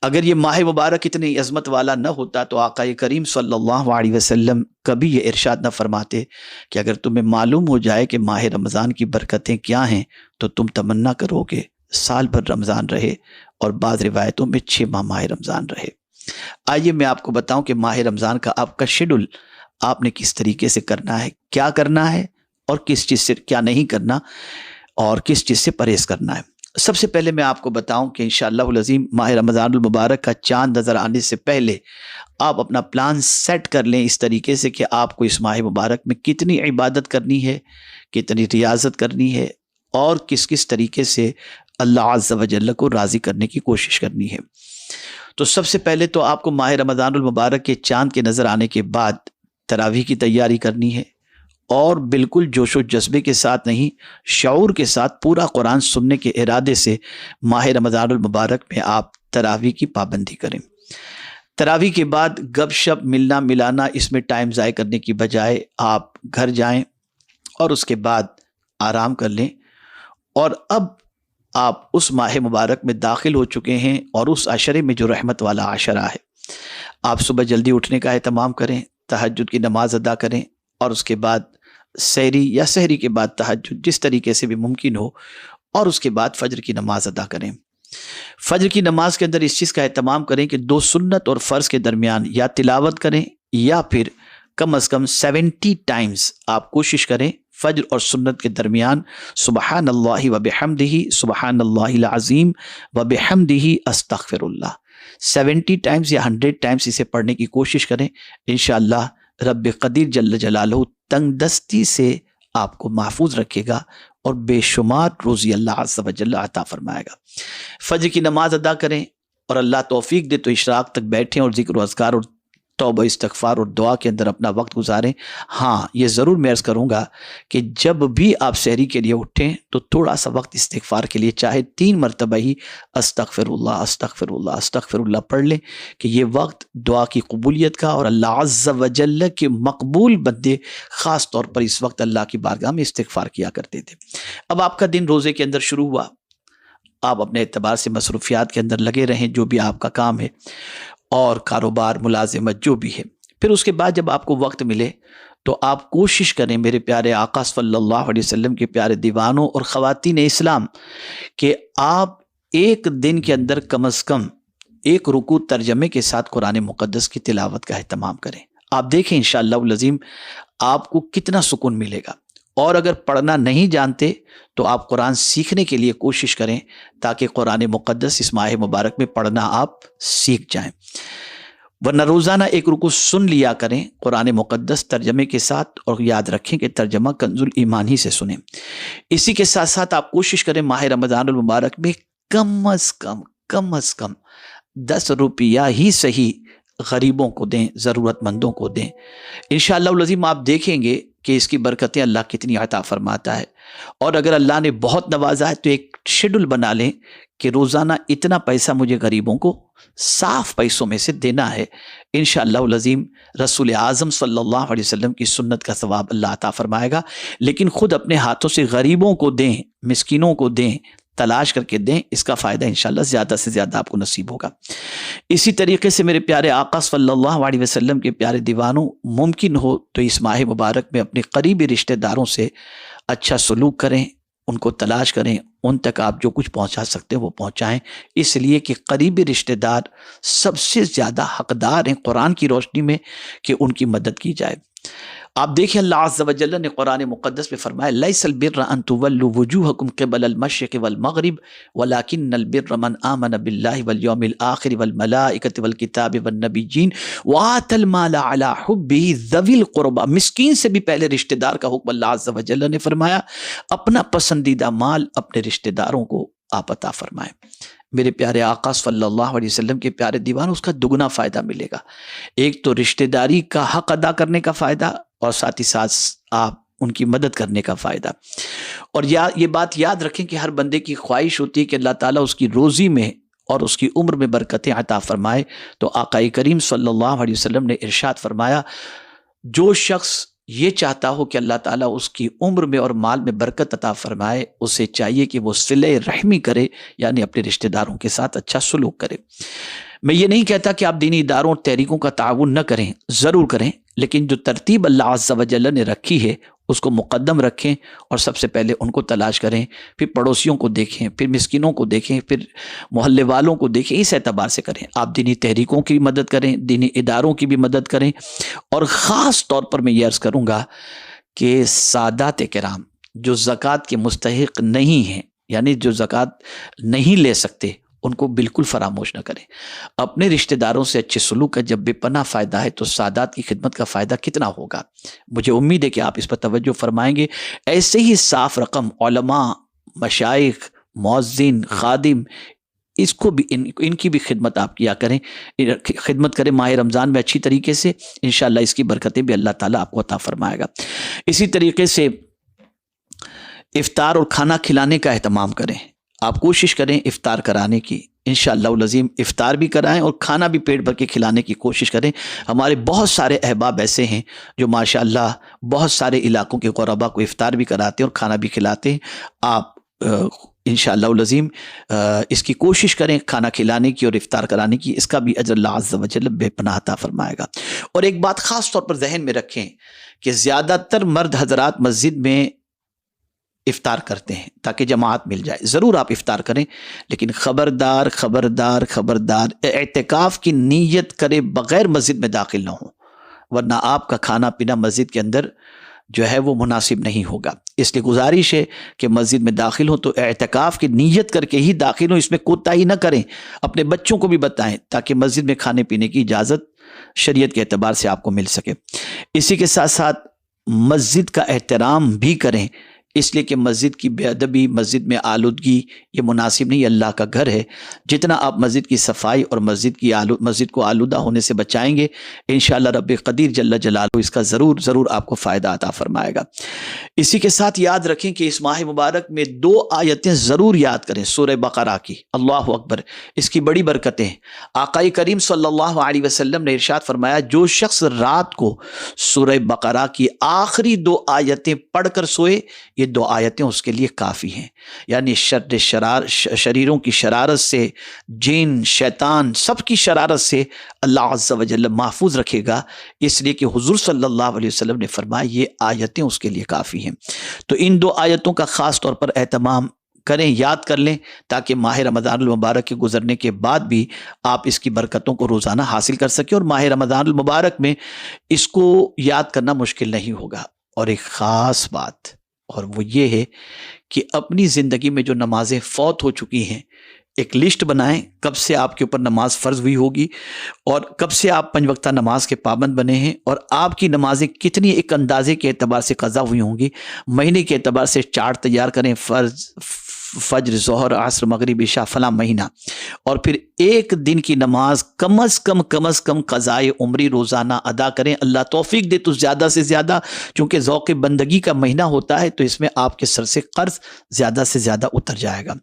اگر یہ ماہ مبارک اتنی عظمت والا نہ ہوتا تو آقا کریم صلی اللہ علیہ وسلم کبھی یہ ارشاد نہ فرماتے کہ اگر تمہیں معلوم ہو جائے کہ ماہ رمضان کی برکتیں کیا ہیں تو تم تمنا کرو گے سال بھر رمضان رہے، اور بعض روایتوں میں 6 ماہ رمضان رہے۔ آئیے میں آپ کو بتاؤں کہ ماہ رمضان کا آپ کا شیڈول آپ نے کس طریقے سے کرنا ہے، کیا کرنا ہے، اور کس چیز سے کیا نہیں کرنا، اور کس چیز سے پرہیز کرنا ہے۔ سب سے پہلے میں آپ کو بتاؤں کہ انشاءاللہ العظیم ماہ رمضان المبارک کا چاند نظر آنے سے پہلے آپ اپنا پلان سیٹ کر لیں اس طریقے سے کہ آپ کو اس ماہ مبارک میں کتنی عبادت کرنی ہے، کتنی ریاضت کرنی ہے، اور کس کس طریقے سے اللہ عز و جل کو راضی کرنے کی کوشش کرنی ہے۔ تو سب سے پہلے تو آپ کو ماہ رمضان المبارک کے چاند کے نظر آنے کے بعد تراویح کی تیاری کرنی ہے، اور بالکل جوش و جذبے کے ساتھ نہیں، شعور کے ساتھ پورا قرآن سننے کے ارادے سے ماہ رمضان المبارک میں آپ تراویح کی پابندی کریں۔ تراویح کے بعد گپ شپ ملنا ملانا، اس میں ٹائم ضائع کرنے کی بجائے آپ گھر جائیں اور اس کے بعد آرام کر لیں، اور اب آپ اس ماہ مبارک میں داخل ہو چکے ہیں، اور اس عشرے میں جو رحمت والا عشرہ ہے، آپ صبح جلدی اٹھنے کا اہتمام کریں، تہجد کی نماز ادا کریں، اور اس کے بعد سحری یا سحری کے بعد تہجد، جس طریقے سے بھی ممکن ہو، اور اس کے بعد فجر کی نماز ادا کریں۔ فجر کی نماز کے اندر اس چیز کا اہتمام کریں کہ 2 سنت اور فرض کے درمیان یا تلاوت کریں، یا پھر کم از کم 70 ٹائمز آپ کوشش کریں فجر اور سنت کے درمیان سبحان اللہ و بحمدہ، سبحان اللہ العظیم و بحمدہ استغفر اللہ، 70 ٹائمز یا 100 ٹائمز اسے پڑھنے کی کوشش کریں۔ انشاءاللہ رب قدیر جل جلالہ تنگ دستی سے آپ کو محفوظ رکھے گا، اور بے شمار روزی اللہ عز و جل عطا فرمائے گا۔ فجر کی نماز ادا کریں، اور اللہ توفیق دے تو اشراق تک بیٹھیں اور ذکر و اذکار اور توبہ استغفار اور دعا کے اندر اپنا وقت گزاریں۔ ہاں، یہ ضرور میں عرض کروں گا کہ جب بھی آپ سحری کے لیے اٹھیں تو تھوڑا سا وقت استغفار کے لیے، چاہے 3 مرتبہ ہی استغفر اللہ استغفر اللہ استغفر اللہ پڑھ لیں، کہ یہ وقت دعا کی قبولیت کا، اور اللہ عز و جل کے مقبول بندے خاص طور پر اس وقت اللہ کی بارگاہ میں استغفار کیا کرتے تھے۔ اب آپ کا دن روزے کے اندر شروع ہوا، آپ اپنے اعتبار سے مصروفیات کے اندر لگے رہیں، جو بھی آپ کا کام ہے اور کاروبار ملازمت جو بھی ہے۔ پھر اس کے بعد جب آپ کو وقت ملے تو آپ کوشش کریں میرے پیارے آقا صلی اللہ علیہ وسلم کے پیارے دیوانوں اور خواتین اسلام، کہ آپ ایک دن کے اندر کم از کم 1 رکوع ترجمے کے ساتھ قرآن مقدس کی تلاوت کا اہتمام کریں۔ آپ دیکھیں انشاءاللہ العظیم آپ کو کتنا سکون ملے گا۔ اور اگر پڑھنا نہیں جانتے تو آپ قرآن سیکھنے کے لیے کوشش کریں، تاکہ قرآن مقدس اس ماہ مبارک میں پڑھنا آپ سیکھ جائیں۔ ورنہ روزانہ 1 رکوع سن لیا کریں قرآن مقدس ترجمے کے ساتھ، اور یاد رکھیں کہ ترجمہ کنز الایمان ہی سے سنیں۔ اسی کے ساتھ ساتھ آپ کوشش کریں ماہ رمضان المبارک میں کم از کم 10 روپیہ ہی صحیح غریبوں کو دیں، ضرورت مندوں کو دیں۔ انشاءاللہ العظیم آپ دیکھیں گے کہ اس کی برکتیں اللہ کتنی عطا فرماتا ہے۔ اور اگر اللہ نے بہت نوازا ہے تو ایک شیڈول بنا لیں کہ روزانہ اتنا پیسہ مجھے غریبوں کو صاف پیسوں میں سے دینا ہے۔ انشاءاللہ العظیم رسول اعظم صلی اللہ علیہ وسلم کی سنت کا ثواب اللہ عطا فرمائے گا، لیکن خود اپنے ہاتھوں سے غریبوں کو دیں، مسکینوں کو دیں، تلاش کر کے دیں، اس کا فائدہ انشاءاللہ زیادہ سے زیادہ آپ کو نصیب ہوگا۔ اسی طریقے سے میرے پیارے آقا صلی اللہ علیہ وسلم کے پیارے دیوانوں، ممکن ہو تو اس ماہ مبارک میں اپنے قریبی رشتہ داروں سے اچھا سلوک کریں، ان کو تلاش کریں، ان تک آپ جو کچھ پہنچا سکتے ہیں وہ پہنچائیں، اس لیے کہ قریبی رشتہ دار سب سے زیادہ حقدار ہیں قرآن کی روشنی میں کہ ان کی مدد کی جائے۔ آپ دیکھیں اللہ عز و جل نے قرآن مقدس میں فرمایا لیس البر ان تولوا وجوہکم قبل المشرق والمغرب ولکن البر من آمن باللہ والیوم الآخر والملائکۃ والکتاب والنبیین وآتى المال علی حبہ ذوی القربى، مسکین سے بھی پہلے رشتہ دار کا حکم اللہ عز و جل نے فرمایا، اپنا پسندیدہ مال اپنے رشتہ داروں کو آپ عطا فرمائیں۔ میرے پیارے آقا صلی اللہ علیہ وسلم کے پیارے دیوان، اس کا دگنا فائدہ ملے گا۔ ایک تو رشتہ داری کا حق ادا کرنے کا فائدہ، اور ساتھ ہی ساتھ آپ ان کی مدد کرنے کا فائدہ۔ اور یہ بات یاد رکھیں کہ ہر بندے کی خواہش ہوتی ہے کہ اللہ تعالیٰ اس کی روزی میں اور اس کی عمر میں برکتیں عطا فرمائے، تو آقا کریم صلی اللہ علیہ وسلم نے ارشاد فرمایا، جو شخص یہ چاہتا ہو کہ اللہ تعالیٰ اس کی عمر میں اور مال میں برکت عطا فرمائے، اسے چاہیے کہ وہ صلہ رحمی کرے، یعنی اپنے رشتہ داروں کے ساتھ اچھا سلوک کرے۔ میں یہ نہیں کہتا کہ آپ دینی اداروں اور تحریکوں کا تعاون نہ کریں، ضرور کریں، لیکن جو ترتیب اللہ عز و جل نے رکھی ہے اس کو مقدم رکھیں اور سب سے پہلے ان کو تلاش کریں، پھر پڑوسیوں کو دیکھیں، پھر مسکینوں کو دیکھیں، پھر محلے والوں کو دیکھیں، اس اعتبار سے کریں۔ آپ دینی تحریکوں کی بھی مدد کریں، دینی اداروں کی بھی مدد کریں، اور خاص طور پر میں یہ عرض کروں گا کہ سادات کرام جو زکوٰۃ کے مستحق نہیں ہیں، یعنی جو زکوٰۃ نہیں لے سکتے، ان کو بالکل فراموش نہ کریں۔ اپنے رشتہ داروں سے اچھے سلوک کا جب بے پناہ فائدہ ہے تو سادات کی خدمت کا فائدہ کتنا ہوگا۔ مجھے امید ہے کہ آپ اس پر توجہ فرمائیں گے۔ ایسے ہی صاف رقم علماء، مشائخ، مؤذن، خادم، اس کو بھی ان کی بھی خدمت آپ کیا کریں، خدمت کریں ماہ رمضان میں اچھی طریقے سے، انشاءاللہ اس کی برکتیں بھی اللہ تعالیٰ آپ کو عطا فرمائے گا۔ اسی طریقے سے افطار اور کھانا کھلانے کا اہتمام کریں۔ آپ کوشش کریں افطار کرانے کی، انشاءاللہ العظیم افطار بھی کرائیں اور کھانا بھی پیٹ بھر کے کھلانے کی کوشش کریں۔ ہمارے بہت سارے احباب ایسے ہیں جو ماشاءاللہ بہت سارے علاقوں کے غربا کو افطار بھی کراتے ہیں اور کھانا بھی کھلاتے ہیں۔ آپ انشاءاللہ العظیم اس کی کوشش کریں کھانا کھلانے کی اور افطار کرانے کی، اس کا بھی اجر اللہ عز و جل بے پناہ عطا فرمائے گا۔ اور ایک بات خاص طور پر ذہن میں رکھیں کہ زیادہ تر مرد حضرات مسجد میں افطار کرتے ہیں تاکہ جماعت مل جائے، ضرور آپ افطار کریں، لیکن خبردار خبردار خبردار اعتکاف کی نیت کرے بغیر مسجد میں داخل نہ ہوں، ورنہ آپ کا کھانا پینا مسجد کے اندر جو ہے وہ مناسب نہیں ہوگا۔ اس لیے گزارش ہے کہ مسجد میں داخل ہوں تو اعتکاف کی نیت کر کے ہی داخل ہوں، اس میں کوتاہی نہ کریں، اپنے بچوں کو بھی بتائیں تاکہ مسجد میں کھانے پینے کی اجازت شریعت کے اعتبار سے آپ کو مل سکے۔ اسی کے ساتھ ساتھ مسجد کا احترام بھی کریں، اس لیے کہ مسجد کی بے ادبی، مسجد میں آلودگی یہ مناسب نہیں، اللہ کا گھر ہے۔ جتنا آپ مسجد کی صفائی اور مسجد کو آلودہ ہونے سے بچائیں گے، انشاءاللہ رب قدیر جل جلالہ اس کا ضرور آپ کو فائدہ عطا فرمائے گا۔ اسی کے ساتھ یاد رکھیں کہ اس ماہ مبارک میں 2 آیتیں ضرور یاد کریں سورہ بقرہ کی، اللہ اکبر، اس کی بڑی برکتیں ہیں۔ آقا کریم صلی اللہ علیہ وسلم نے ارشاد فرمایا، جو شخص رات کو سورہ بقرہ کی آخری 2 آیتیں پڑھ کر سوئے، یہ 2 آیتیں اس کے لیے کافی ہیں، یعنی شریروں کی شرارت سے، جن، شیطان، سب کی شرارت سے اللہ عز و جل محفوظ رکھے گا، اس لیے کہ حضور صلی اللہ علیہ وسلم نے فرمایا یہ آیتیں اس کے لیے کافی ہیں۔ تو ان 2 آیتوں کا خاص طور پر اہتمام کریں، یاد کر لیں، تاکہ ماہ رمضان المبارک کے گزرنے کے بعد بھی آپ اس کی برکتوں کو روزانہ حاصل کر سکیں، اور ماہ رمضان المبارک میں اس کو یاد کرنا مشکل نہیں ہوگا۔ اور ایک خاص بات، اور وہ یہ ہے کہ اپنی زندگی میں جو نمازیں فوت ہو چکی ہیں، ایک لسٹ بنائیں کب سے آپ کے اوپر نماز فرض ہوئی ہوگی اور کب سے آپ 5 وقتہ نماز کے پابند بنے ہیں، اور آپ کی نمازیں کتنی ایک اندازے کے اعتبار سے قضا ہوئی ہوں گی۔ مہینے کے اعتبار سے چارٹ تیار کریں، فجر، ظہر، عصر، مغرب، عشاء، فلاں مہینہ، اور پھر ایک دن کی نماز کم از کم قضائے عمری روزانہ ادا کریں۔ اللہ توفیق دے تو زیادہ سے زیادہ، چونکہ ذوق بندگی کا مہینہ ہوتا ہے تو اس میں آپ کے سر سے قرض زیادہ سے زیادہ اتر جائے گا۔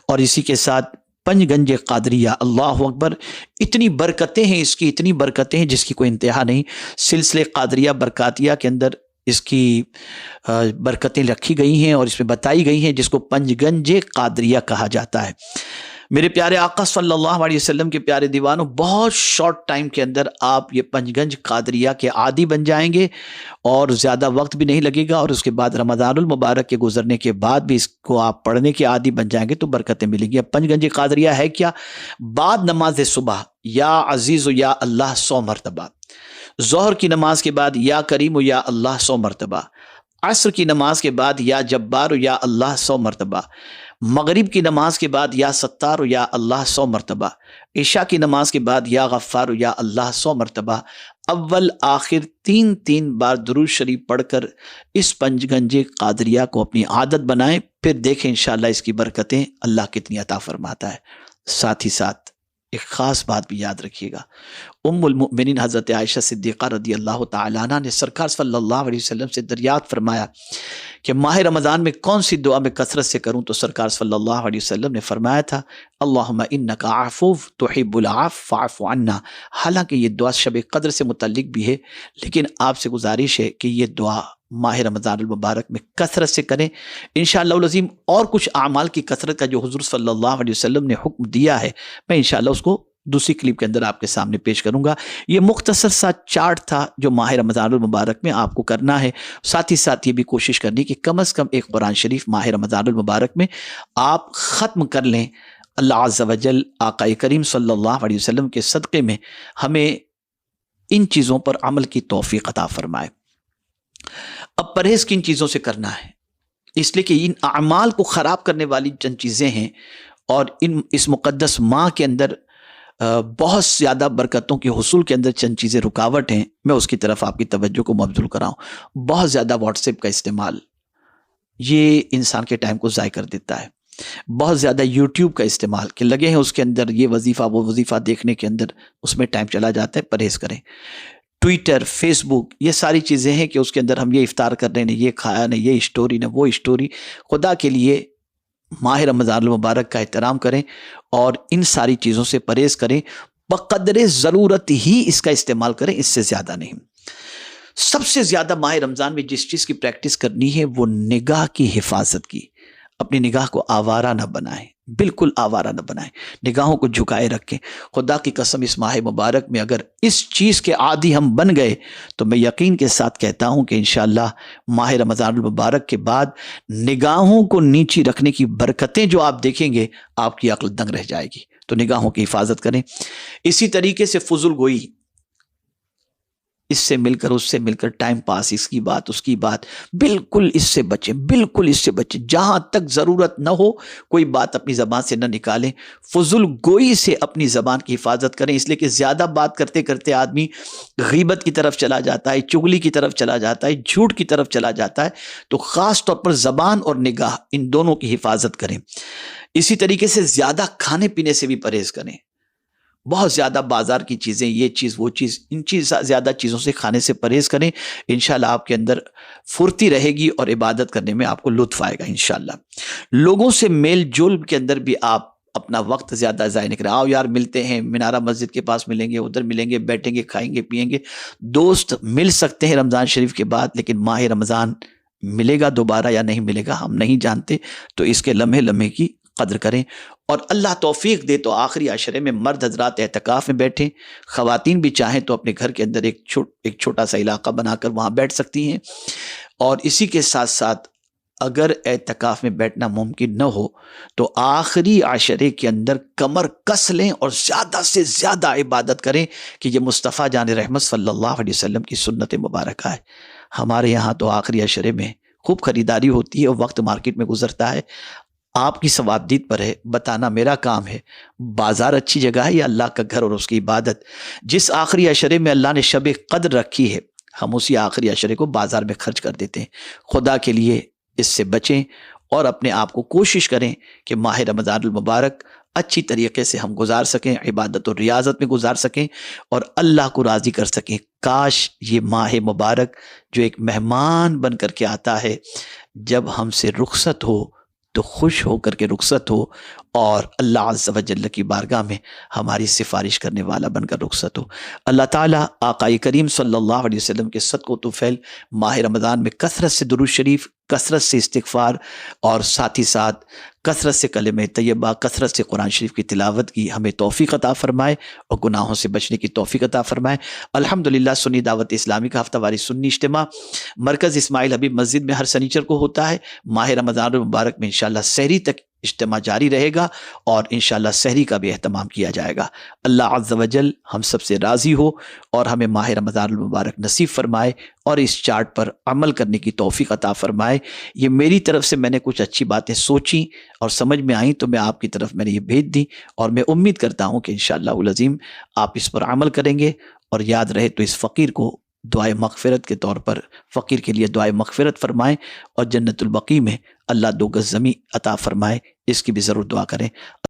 اور اسی کے ساتھ 5 گنج قادریہ، اللہ اکبر، اتنی برکتیں ہیں اس کی، اتنی برکتیں ہیں جس کی کوئی انتہا نہیں۔ سلسلے قادریہ برکاتیہ کے اندر اس کی برکتیں رکھی گئی ہیں اور اس میں بتائی گئی ہیں، جس کو 5 گنج قادریہ کہا جاتا ہے۔ میرے پیارے آقا صلی اللہ علیہ وسلم کے پیارے دیوانوں، بہت شارٹ ٹائم کے اندر آپ یہ 5 گنج قادریہ کے عادی بن جائیں گے، اور زیادہ وقت بھی نہیں لگے گا، اور اس کے بعد رمضان المبارک کے گزرنے کے بعد بھی اس کو آپ پڑھنے کے عادی بن جائیں گے تو برکتیں ملیں گی۔ اب 5 گنج قادریہ ہے کیا؟ بعد نماز صبح یا عزیز و یا اللہ 100 مرتبہ، ظہر کی نماز کے بعد یا کریم و یا اللہ 100 مرتبہ، عصر کی نماز کے بعد یا جبار و یا اللہ 100 مرتبہ، مغرب کی نماز کے بعد یا ستار و یا اللہ 100 مرتبہ، عشاء کی نماز کے بعد یا غفار و یا اللہ 100 مرتبہ، اول آخر 3 بار درود شریف پڑھ کر اس 5 گنج قادریہ کو اپنی عادت بنائیں، پھر دیکھیں انشاءاللہ اس کی برکتیں اللہ کتنی عطا فرماتا ہے۔ ساتھ ہی ساتھ ایک خاص بات بھی یاد رکھیے گا، ام المؤمنین حضرت عائشہ صدیقہ رضی اللہ تعالیٰ عنہ نے سرکار صلی اللہ علیہ وسلم سے دریافت فرمایا کہ ماہ رمضان میں کون سی دعا میں کثرت سے کروں، تو سرکار صلی اللہ علیہ وسلم نے فرمایا تھا، اللہم انک عفو تحب العفو فاعف عنا۔ حالانکہ یہ دعا شب قدر سے متعلق بھی ہے، لیکن آپ سے گزارش ہے کہ یہ دعا ماہ رمضان المبارک میں کثرت سے کریں انشاءاللہ العظیم۔ اور کچھ اعمال کی کثرت کا جو حضور صلی اللہ علیہ وسلم نے حکم دیا ہے، میں انشاءاللہ اس کو دوسری کلپ کے اندر آپ کے سامنے پیش کروں گا۔ یہ مختصر سا چارٹ تھا جو ماہ رمضان المبارک میں آپ کو کرنا ہے، ساتھ ہی ساتھ یہ بھی کوشش کرنی کہ کم از کم ایک قرآن شریف ماہ رمضان المبارک میں آپ ختم کر لیں۔ اللہ عز و جل آقا کریم صلی اللہ علیہ وسلم کے صدقے میں ہمیں ان چیزوں پر عمل کی توفیق عطا فرمائے۔ اب پرہیز کن چیزوں سے کرنا ہے؟ اس لیے کہ ان اعمال کو خراب کرنے والی چند چیزیں ہیں، اور اس مقدس ماہ کے اندر بہت زیادہ برکتوں کے حصول کے اندر چند چیزیں رکاوٹ ہیں۔ میں اس کی طرف آپ کی توجہ کو مبذول کراؤں۔ بہت زیادہ واٹس ایپ کا استعمال، یہ انسان کے ٹائم کو ضائع کر دیتا ہے۔ بہت زیادہ یوٹیوب کا استعمال، کہ لگے ہیں اس کے اندر یہ وظیفہ وہ وظیفہ دیکھنے کے اندر، اس میں ٹائم چلا جاتا ہے، پرہیز کریں۔ ٹویٹر، فیس بک، یہ ساری چیزیں ہیں کہ اس کے اندر ہم یہ افطار کر رہے ہیں، یہ کھایا نہیں، یہ اسٹوری نہ وہ اسٹوری۔ خدا کے لیے ماہ رمضان المبارک کا احترام کریں اور ان ساری چیزوں سے پرہیز کریں، بقدر ضرورت ہی اس کا استعمال کریں، اس سے زیادہ نہیں۔ سب سے زیادہ ماہ رمضان میں جس چیز کی پریکٹس کرنی ہے وہ نگاہ کی حفاظت کی۔ اپنی نگاہ کو آوارہ نہ بنائیں، بالکل آوارہ نہ بنائیں، نگاہوں کو جھکائے رکھیں۔ خدا کی قسم اس ماہ مبارک میں اگر اس چیز کے عادی ہم بن گئے تو میں یقین کے ساتھ کہتا ہوں کہ انشاءاللہ ماہ رمضان المبارک کے بعد نگاہوں کو نیچی رکھنے کی برکتیں جو آپ دیکھیں گے، آپ کی عقل دنگ رہ جائے گی۔ تو نگاہوں کی حفاظت کریں۔ اسی طریقے سے فضول گوئی، اس سے مل کر اس سے مل کر ٹائم پاس، اس کی بات اس کی بات، بالکل اس سے بچیں، بالکل اس سے بچیں۔ جہاں تک ضرورت نہ ہو کوئی بات اپنی زبان سے نہ نکالیں۔ فضول گوئی سے اپنی زبان کی حفاظت کریں، اس لیے کہ زیادہ بات کرتے کرتے آدمی غیبت کی طرف چلا جاتا ہے، چغلی کی طرف چلا جاتا ہے، جھوٹ کی طرف چلا جاتا ہے۔ تو خاص طور پر زبان اور نگاہ، ان دونوں کی حفاظت کریں۔ اسی طریقے سے زیادہ کھانے پینے سے بھی پرہیز کریں۔ بہت زیادہ بازار کی چیزیں، یہ چیز وہ چیز، ان زیادہ چیزوں سے کھانے سے پرہیز کریں۔ انشاءاللہ آپ کے اندر پھرتی رہے گی اور عبادت کرنے میں آپ کو لطف آئے گا انشاءاللہ۔ لوگوں سے میل جول کے اندر بھی آپ اپنا وقت زیادہ ضائع نہیں کریں۔ آؤ یار ملتے ہیں، منارہ مسجد کے پاس ملیں گے، ادھر ملیں گے، بیٹھیں گے، کھائیں گے، پیئیں گے۔ دوست مل سکتے ہیں رمضان شریف کے بعد، لیکن ماہ رمضان ملے گا دوبارہ یا نہیں ملے گا ہم نہیں جانتے، تو اس کے لمحے لمحے کی قدر کریں۔ اور اللہ توفیق دے تو آخری عشرے میں مرد حضرات اعتکاف میں بیٹھیں، خواتین بھی چاہیں تو اپنے گھر کے اندر ایک چھوٹا سا علاقہ بنا کر وہاں بیٹھ سکتی ہیں۔ اور اسی کے ساتھ ساتھ اگر اعتکاف میں بیٹھنا ممکن نہ ہو تو آخری عشرے کے اندر کمر کس لیں اور زیادہ سے زیادہ عبادت کریں، کہ یہ مصطفیٰ جان رحمت صلی اللہ علیہ وسلم کی سنت مبارکہ ہے۔ ہمارے یہاں تو آخری عشرے میں خوب خریداری ہوتی ہے اور وقت مارکیٹ میں گزرتا ہے۔ آپ کی ثوابدید پر ہے، بتانا میرا کام ہے۔ بازار اچھی جگہ ہے یا اللہ کا گھر اور اس کی عبادت؟ جس آخری عشرے میں اللہ نے شب قدر رکھی ہے، ہم اسی آخری عشرے کو بازار میں خرچ کر دیتے ہیں۔ خدا کے لیے اس سے بچیں اور اپنے آپ کو کوشش کریں کہ ماہ رمضان المبارک اچھی طریقے سے ہم گزار سکیں، عبادت اور ریاضت میں گزار سکیں اور اللہ کو راضی کر سکیں۔ کاش یہ ماہ مبارک جو ایک مہمان بن کر کے آتا ہے، جب ہم سے رخصت ہو تو خوش ہو کر کے رخصت ہو، اور اللہ عز و جل کی بارگاہ میں ہماری سفارش کرنے والا بن کر رخصت ہو۔ اللہ تعالیٰ آقا کریم صلی اللہ علیہ وسلم کے صدق و طفیل ماہ رمضان میں کثرت سے درود شریف، کثرت سے استغفار اور ساتھ ہی ساتھ کثرت سے کلمہ طیبہ، کثرت سے قرآن شریف کی تلاوت کی ہمیں توفیق عطا فرمائے اور گناہوں سے بچنے کی توفیق عطا فرمائے۔ الحمدللہ سنی دعوت اسلامی کا ہفتہ واری سنی اجتماع مرکز اسماعیل حبیب مسجد میں ہر سنیچر کو ہوتا ہے۔ ماہ رمضان المبارک میں انشاءاللہ سحری تک اجتماع جاری رہے گا اور انشاءاللہ سحری کا بھی اہتمام کیا جائے گا۔ اللہ عز و جل ہم سب سے راضی ہو اور ہمیں ماہ رمضان المبارک نصیب فرمائے اور اس چارٹ پر عمل کرنے کی توفیق عطا فرمائے۔ یہ میری طرف سے میں نے کچھ اچھی باتیں سوچیں اور سمجھ میں آئیں تو میں آپ کی طرف میں نے یہ بھیج دی، اور میں امید کرتا ہوں کہ انشاءاللہ العظیم آپ اس پر عمل کریں گے۔ اور یاد رہے تو اس فقیر کو دعائے مغفرت کے طور پر فقیر کے لیے دعائے مغفرت فرمائیں اور جنت البقیع میں اللہ 2 گز زمین عطا فرمائے، اس کی بھی ضرور دعا کریں۔